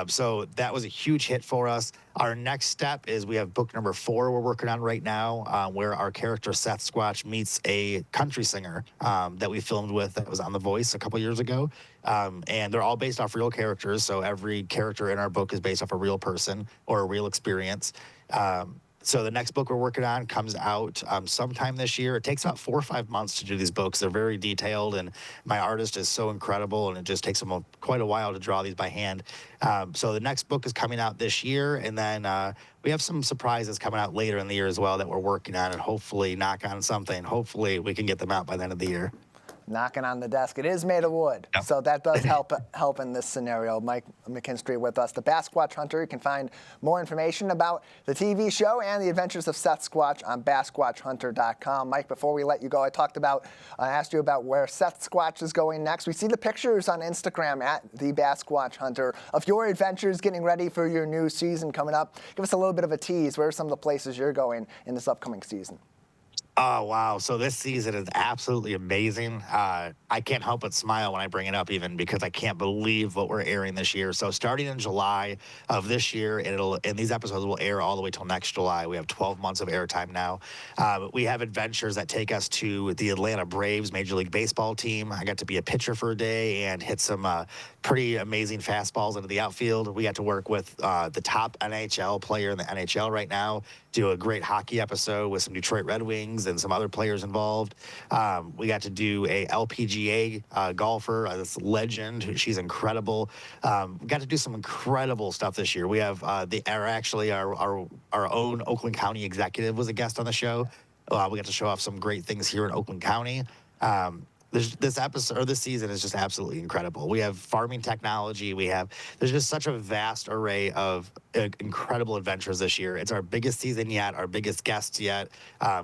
So that was a huge hit for us. Our next step is we have book number 4 we're working on right now, where our character Seth Squatch meets a country singer that we filmed with that was on The Voice a couple years ago. And they're all based off real characters. So every character in our book is based off a real person or a real experience. So the next book we're working on comes out sometime this year. It takes about 4 or 5 months to do these books. They're very detailed, and my artist is so incredible, and it just takes them quite a while to draw these by hand. So the next book is coming out this year, and then we have some surprises coming out later in the year as well that we're working on, and hopefully, knock on something, hopefully we can get them out by the end of the year. Knocking on the desk. It is made of wood, yep. So that does help in this scenario. Mike McKinstry with us, the Bass Squatch Hunter. You can find more information about the TV show and the adventures of Seth Squatch on BassSquatchHunter.com. Mike, before we let you go, I asked you about where Seth Squatch is going next. We see the pictures on Instagram at the Bass Squatch Hunter of your adventures getting ready for your new season coming up. Give us a little bit of a tease. Where are some of the places you're going in this upcoming season? Oh, wow. So this season is absolutely amazing. I can't help but smile when I bring it up even because I can't believe what we're airing this year. So starting in July of this year, and these episodes will air all the way till next July. We have 12 months of airtime now. We have adventures that take us to the Atlanta Braves Major League Baseball team. I got to be a pitcher for a day and hit some pretty amazing fastballs into the outfield. We got to work with the top NHL player in the NHL right now, do a great hockey episode with some Detroit Red Wings and some other players involved. We got to do a LPGA golfer, this legend. She's incredible. We got to do some incredible stuff this year. We have our own Oakland County executive was a guest on the show. We got to show off some great things here in Oakland County. This episode or this season is just absolutely incredible. We have farming technology. There's just such a vast array of incredible adventures this year. It's our biggest season yet, our biggest guests yet,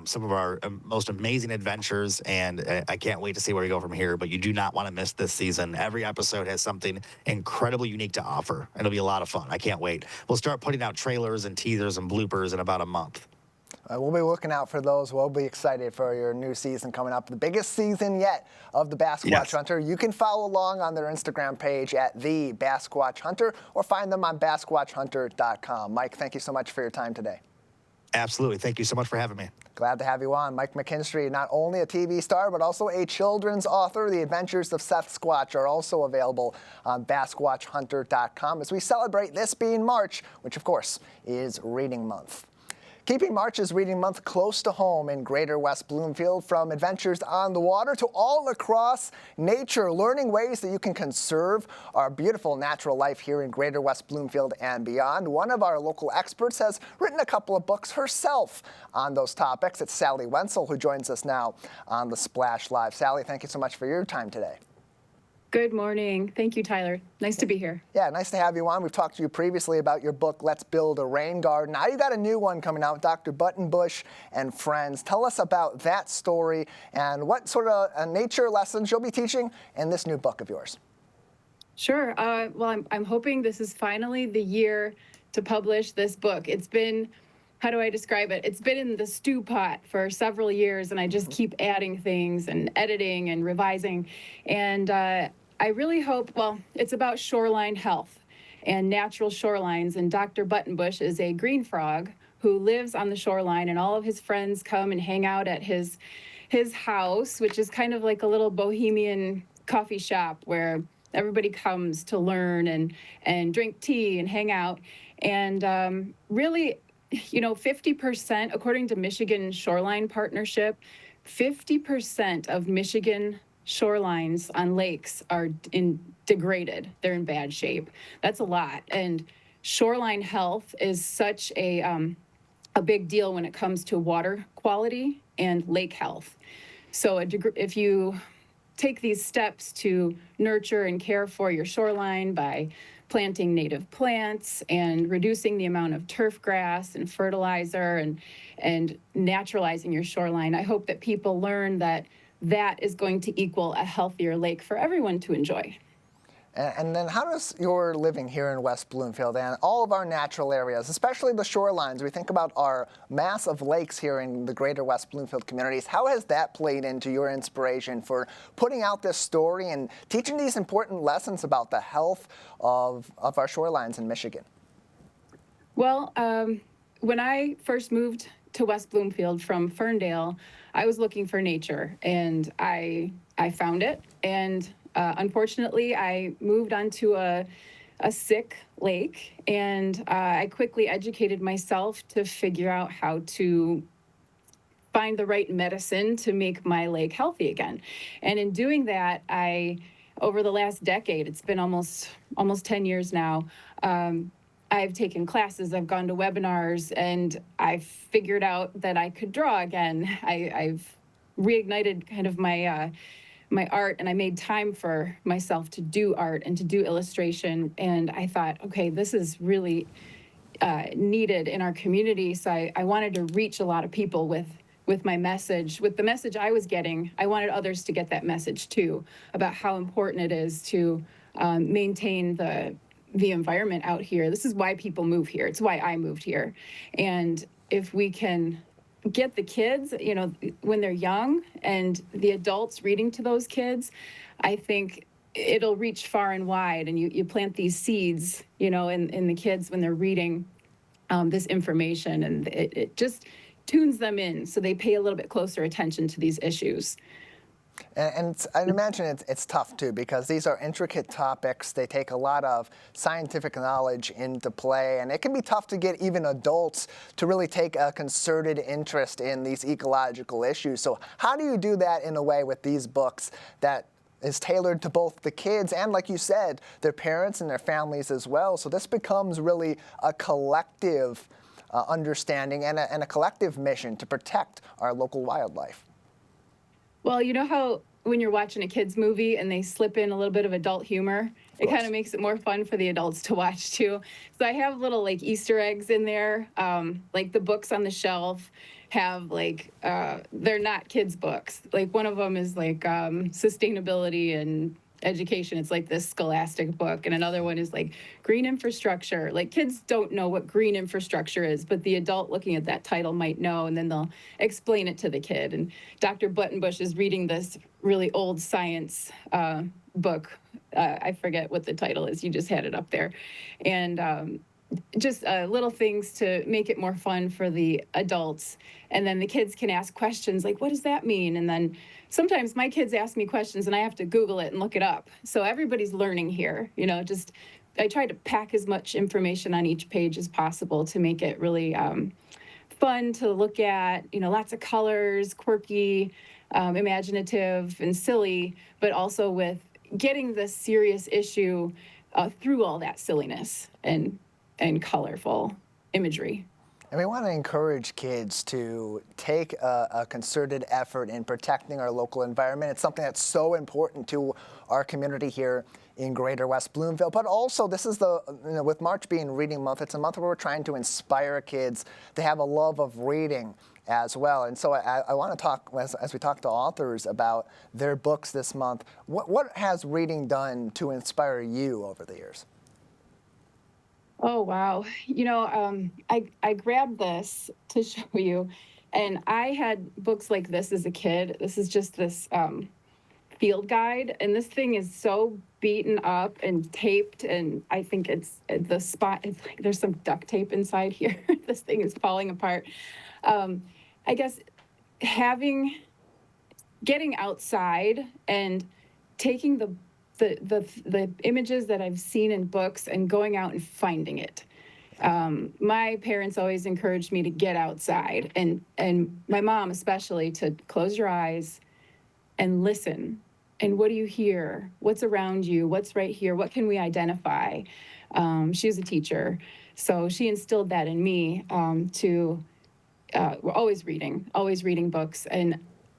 some of our most amazing adventures, and I can't wait to see where we go from here, but you do not want to miss this season. Every episode has something incredibly unique to offer. It'll be a lot of fun. I can't wait. We'll start putting out trailers and teasers and bloopers in about a month. We'll be looking out for those. We'll be excited for your new season coming up. The biggest season yet of the Bass Squatch Hunter. You can follow along on their Instagram page at the Bass Squatch Hunter or find them on BassSquatchHunter.com. Mike, thank you so much for your time today. Absolutely. Thank you so much for having me. Glad to have you on. Mike McKinstry, not only a TV star, but also a children's author. The Adventures of Seth Squatch are also available on BassSquatchHunter.com as we celebrate this being March, which, of course, is Reading Month. Keeping March's Reading Month close to home in Greater West Bloomfield, from adventures on the water to all across nature, learning ways that you can conserve our beautiful natural life here in Greater West Bloomfield and beyond. One of our local experts has written a couple of books herself on those topics. It's Sally Wenzel, who joins us now on the Splash Live. Sally, thank you so much for your time today. Good morning. Thank you, Tyler. Nice to be here. Yeah, nice to have you on. We've talked to you previously about your book, Let's Build a Rain Garden. Now you got a new one coming out, Dr. Buttonbush and Friends. Tell us about that story and what sort of nature lessons you'll be teaching in this new book of yours. Sure. Well, I'm hoping this is finally the year to publish this book. It's been, how do I describe it? It's been in the stew pot for several years, and I just keep adding things and editing and revising. And I really hope, well, it's about shoreline health and natural shorelines. And Dr. Buttonbush is a green frog who lives on the shoreline, and all of his friends come and hang out at his house, which is kind of like a little bohemian coffee shop where everybody comes to learn and drink tea and hang out. And really, 50%, according to Michigan Shoreline Partnership, 50% of Michigan shorelines on lakes are degraded. They're in bad shape. That's a lot. And shoreline health is such a big deal when it comes to water quality and lake health. So if you take these steps to nurture and care for your shoreline by planting native plants and reducing the amount of turf grass and fertilizer and naturalizing your shoreline, I hope that people learn that that is going to equal a healthier lake for everyone to enjoy. And then how does your living here in West Bloomfield and all of our natural areas, especially the shorelines, we think about our massive lakes here in the greater West Bloomfield communities, how has that played into your inspiration for putting out this story and teaching these important lessons about the health of our shorelines in Michigan? Well, when I first moved to West Bloomfield from Ferndale, I was looking for nature, and I found it. And unfortunately, I moved onto a sick lake, and I quickly educated myself to figure out how to find the right medicine to make my lake healthy again. And in doing that, over the last decade, it's been almost 10 years now, I've taken classes, I've gone to webinars, and I've figured out that I could draw again. I've reignited kind of my art, and I made time for myself to do art and to do illustration. And I thought, okay, this is really needed in our community. So I wanted to reach a lot of people with my message. With the message I was getting, I wanted others to get that message too, about how important it is to maintain the environment out here. This is why people move here. It's why I moved here. And if we can get the kids, when they're young, and the adults reading to those kids, I think it'll reach far and wide. And you plant these seeds, in the kids when they're reading this information, and it just tunes them in so they pay a little bit closer attention to these issues. And I'd imagine it's tough, too, because these are intricate topics. They take a lot of scientific knowledge into play, and it can be tough to get even adults to really take a concerted interest in these ecological issues. So how do you do that in a way with these books that is tailored to both the kids and, like you said, their parents and their families as well? So this becomes really a collective understanding and a collective mission to protect our local wildlife. Well, you know how when you're watching a kid's movie and they slip in a little bit of adult humor, it kind of makes it more fun for the adults to watch too. So I have little Easter eggs in there, like the books on the shelf have they're not kids' books. Like one of them is sustainability and education. It's like this scholastic book, and another one is like green infrastructure. Like kids don't know what green infrastructure is, but the adult looking at that title might know, and then they'll explain it to the kid. And Dr. Buttonbush is reading this really old science book. I forget what the title is. You just had it up there. And just little things to make it more fun for the adults. And then the kids can ask questions like, what does that mean? And then sometimes my kids ask me questions and I have to Google it and look it up. So everybody's learning here, I try to pack as much information on each page as possible to make it really fun to look at, lots of colors, quirky, imaginative and silly, but also with getting the serious issue through all that silliness and colorful imagery. And we want to encourage kids to take a concerted effort in protecting our local environment. It's something that's so important to our community here in Greater West Bloomfield. But also, this is with March being Reading Month, it's a month where we're trying to inspire kids to have a love of reading as well. And so I want to talk, as we talk to authors about their books this month, what has reading done to inspire you over the years? Oh, wow. I grabbed this to show you, and I had books like this as a kid. This is just this field guide, and this thing is so beaten up and taped, and I think it's like there's some duct tape inside here. This thing is falling apart. I guess getting outside and taking the images that I've seen in books and going out and finding it. My parents always encouraged me to get outside, and my mom especially, to close your eyes and listen. And what do you hear? What's around you? What's right here? What can we identify? She was a teacher, so she instilled that in me. We're always reading books. And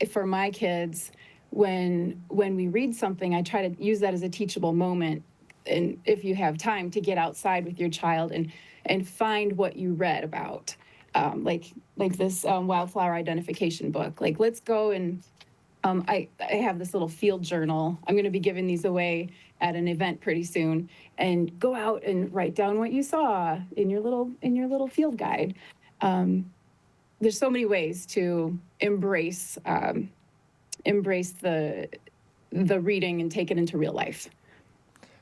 for my kids, when we read something, I try to use that as a teachable moment. And if you have time, to get outside with your child and find what you read about, like this wildflower identification book. Like, let's go and I have this little field journal. I'm going to be giving these away at an event pretty soon. And go out and write down what you saw in your little field guide. There's so many ways to embrace the reading and take it into real life.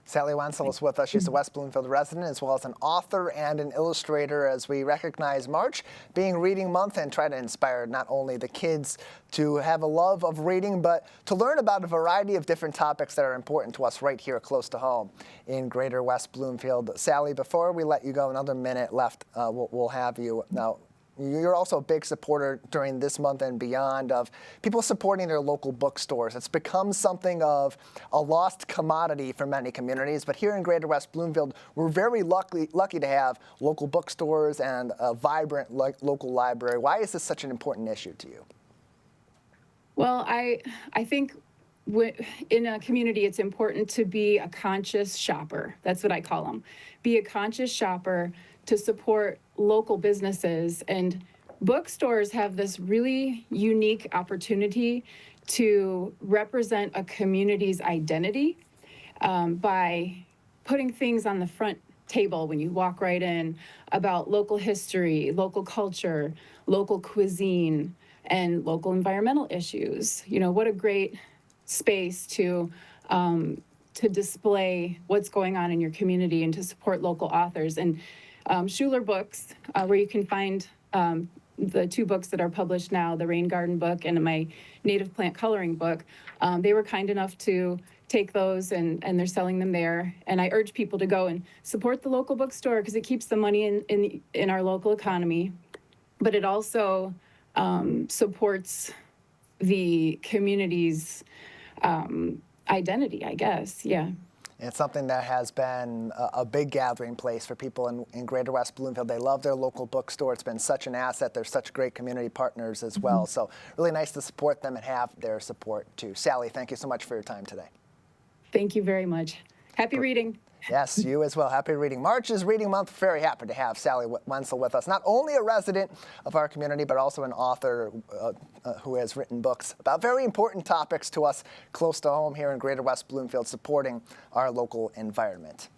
Sally Wenzel is with us. She's a West Bloomfield resident as well as an author and an illustrator as we recognize March being Reading Month and try to inspire not only the kids to have a love of reading, but to learn about a variety of different topics that are important to us right here close to home in Greater West Bloomfield. Sally, before we let you go, another minute left, we'll have you. Now, you're also a big supporter during this month and beyond of people supporting their local bookstores. It's become something of a lost commodity for many communities, but here in Greater West Bloomfield, we're very lucky to have local bookstores and a vibrant local library. Why is this such an important issue to you? Well, I think in a community, it's important to be a conscious shopper. That's what I call them. Be a conscious shopper to support local businesses. And bookstores have this really unique opportunity to represent a community's identity by putting things on the front table when you walk right in about local history, local culture, local cuisine, and local environmental issues. What a great space to display what's going on in your community and to support local authors. And Schuler Books, where you can find the two books that are published now, the Rain Garden book and my native plant coloring book, they were kind enough to take those and they're selling them there. And I urge people to go and support the local bookstore because it keeps the money in our local economy, but it also supports the community's identity, I guess. Yeah. It's something that has been a big gathering place for people in Greater West Bloomfield. They love their local bookstore. It's been such an asset. They're such great community partners as well. So really nice to support them and have their support too. Sally, thank you so much for your time today. Thank you very much. Happy reading. Yes, you as well. Happy reading. March is Reading Month. Very happy to have Sally Wenzel with us. Not only a resident of our community, but also an author who has written books about very important topics to us close to home here in Greater West Bloomfield, supporting our local environment.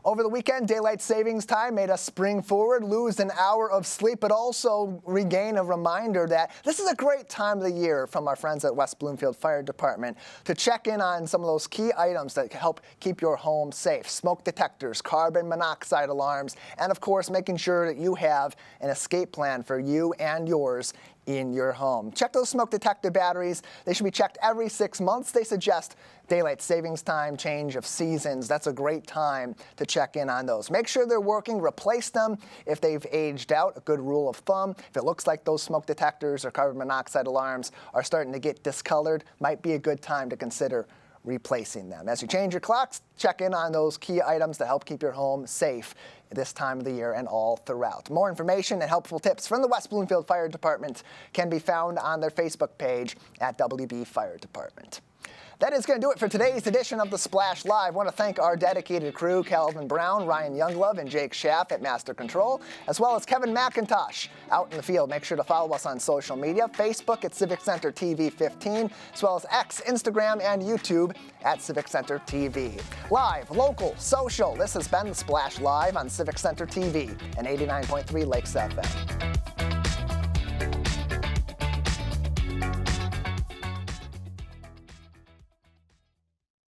Over the weekend, daylight savings time made us spring forward, lose an hour of sleep, but also regain a reminder that this is a great time of the year from our friends at West Bloomfield Fire Department to check in on some of those key items that help keep your home safe. Smoke detectors, carbon monoxide alarms, and of course, making sure that you have an escape plan for you and yours in your home. Check those smoke detector batteries. They should be checked every 6 months. They suggest daylight savings time, change of seasons. That's a great time to check in on those. Make sure they're working. Replace them if they've aged out. A good rule of thumb. If it looks like those smoke detectors or carbon monoxide alarms are starting to get discolored, might be a good time to consider replacing them. As you change your clocks, check in on those key items to help keep your home safe this time of the year and all throughout. More information and helpful tips from the West Bloomfield Fire Department can be found on their Facebook page at WB Fire Department. That is going to do it for today's edition of the Splash Live. I want to thank our dedicated crew, Calvin Brown, Ryan Younglove, and Jake Schaff at Master Control, as well as Kevin McIntosh out in the field. Make sure to follow us on social media, Facebook at Civic Center TV 15, as well as X, Instagram, and YouTube at Civic Center TV. Live, local, social, this has been the Splash Live on Civic Center TV and 89.3 Lakes FM.